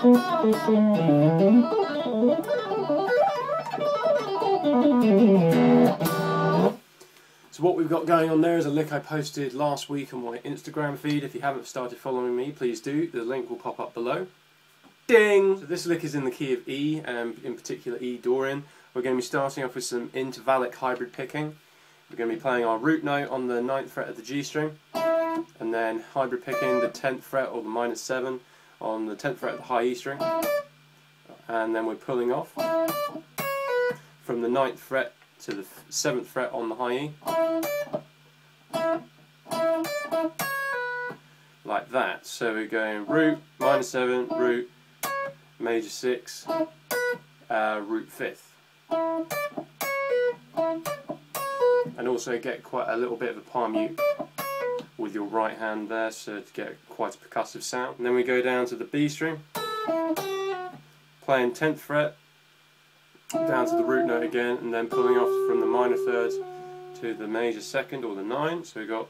So what we've got going on there is a lick I posted last week on my Instagram feed. If you haven't started following me, please do. The link will pop up below. Ding! So this lick is in the key of E, in particular E Dorian. We're going to be starting off with some Intervallic hybrid picking. We're going to be playing our root note on the 9th fret of the G string, and then hybrid picking the 10th fret or the -7 on the 10th fret of the high E string, and then we're pulling off from the 9th fret to the 7th fret on the high E, like that. So we're going root, -7, root, major 6, root 5th. And also get quite a little bit of a palm mute with your right hand there, so to get quite a percussive sound. And then we go down to the B string, playing 10th fret, down to the root note again, and then pulling off from the minor 3rd to the major 2nd or the 9. So we got,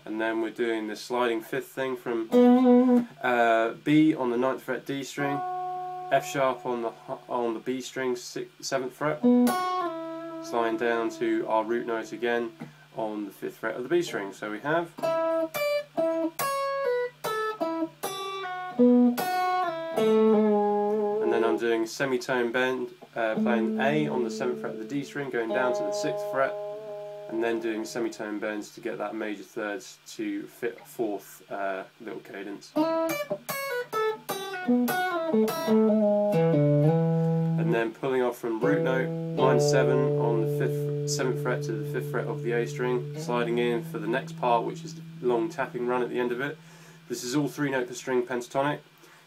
and then we're doing the sliding 5th thing from B on the 9th fret D string, F sharp on the B string 7th fret, sliding down to our root note again on the 5th fret of the B string. So we have, and then I'm doing semitone bend, playing A on the 7th fret of the D string, going down to the 6th fret, and then doing semitone bends to get that major thirds to fit 4th little cadence. And then pulling off from root note, -7 on the 7th fret to the 5th fret of the A string, sliding in for the next part, which is the long tapping run at the end of it. This is all 3-note per string pentatonic.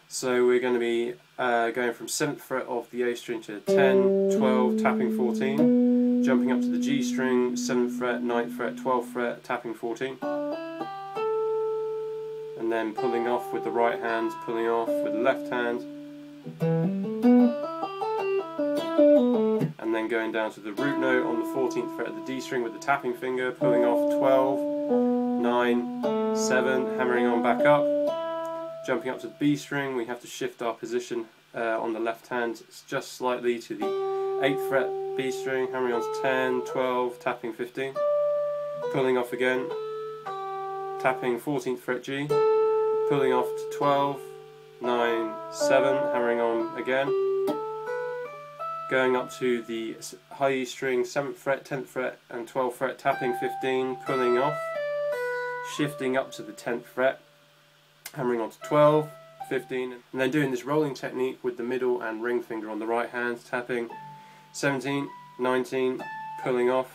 So we're going to be going from 7th fret of the A string to 10, 12, tapping 14, jumping up to the G string, 7th fret, 9th fret, 12th fret, tapping 14. And then pulling off with the right hand, pulling off with the left hand, and then going down to the root note on the 14th fret of the D string with the tapping finger, pulling off 12, 9, 7, hammering on back up, jumping up to the B string. We have to shift our position on the left hand just slightly to the 8th fret B string, hammering on to 10, 12, tapping 15, pulling off again, tapping 14th fret G, pulling off to 12, 9, 7, hammering on again, going up to the high E string, 7th fret, 10th fret and 12th fret, tapping 15, pulling off, shifting up to the 10th fret, hammering on to 12, 15, and then doing this rolling technique with the middle and ring finger on the right hand, tapping 17, 19, pulling off,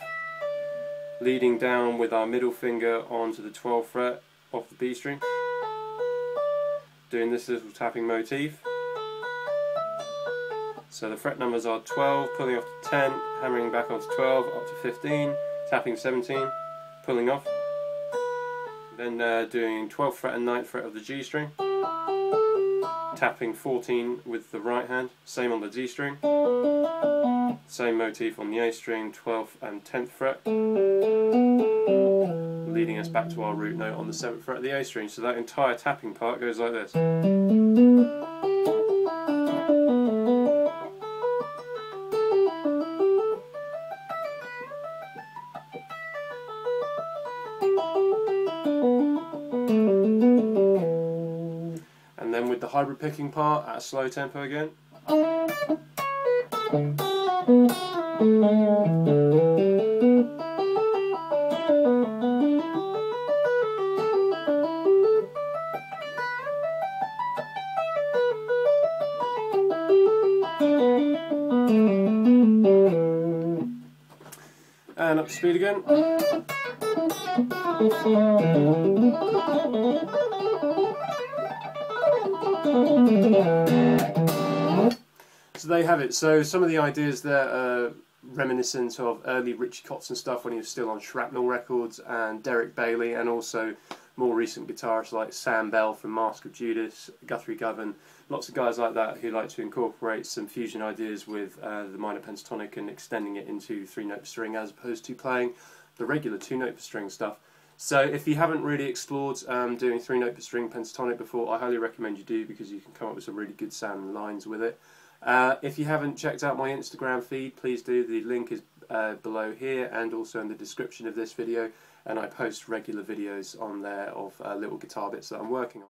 leading down with our middle finger onto the 12th fret of the B string, doing this little tapping motif. So the fret numbers are 12, pulling off to 10, hammering back onto 12, up to 15, tapping 17, pulling off, then doing 12th fret and 9th fret of the G string, tapping 14 with the right hand, same on the D string, same motif on the A string, 12th and 10th fret, leading us back to our root note on the 7th fret of the A string. So that entire tapping part goes like this. And then with the hybrid picking part at a slow tempo again. And up to speed again. So there you have it. So some of the ideas there are reminiscent of early Richie Kotzen stuff when he was still on Shrapnel Records, and Derek Bailey, and also more recent guitarists like Sam Bell from Mask of Judas, Guthrie Govan, lots of guys like that who like to incorporate some fusion ideas with the minor pentatonic and extending it into 3-note string as opposed to playing the regular 2-note string stuff. So if you haven't really explored doing 3-note per string pentatonic before, I highly recommend you do, because you can come up with some really good sounding lines with it. If you haven't checked out my Instagram feed, please do. The link is below here and also in the description of this video, and I post regular videos on there of little guitar bits that I'm working on.